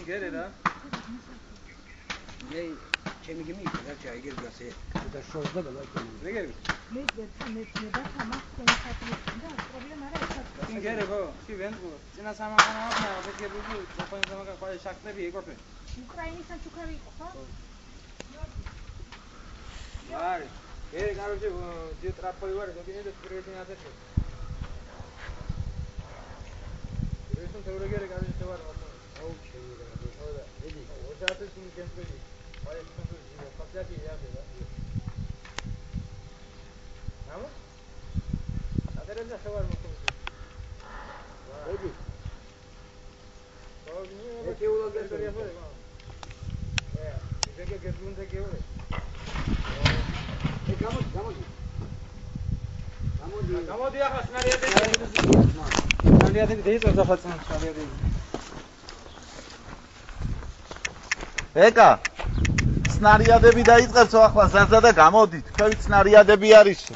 გერე რა. მე ჩემი გიმი რა ჩაიგერ გასე. და შორდა და ლაიქი. ვიგერ. მე და თამას კონსატრის და პრობლემა რა ეს. გერე ხო? კი ვენდო. წინა სამახანაა აბეგებიო, საფრანგეთს ამაგა ყველა შაქტები ეკორფენ. უკრაინისთან ჩუქარი იყო ხო? Vale. Короче, где траппой варит, вот не идет перейти на третий. Перейти на второй герой, короче, товар вот. Окей, да. Иди. Вот сейчас ты с кем сходи. Поехали на третий. Подсяки я да. Намо? А ты реально товар мы купим. Иди. Эти улоги переходят. Иди, как он так делает. გამოდი ახლა სნარიადები დაიწყო ხაცნა სნარიადები ეკა სნარიადები დაიწყებსო ახლა ზაძა და გამოდით თქვენით სნარიადები არისო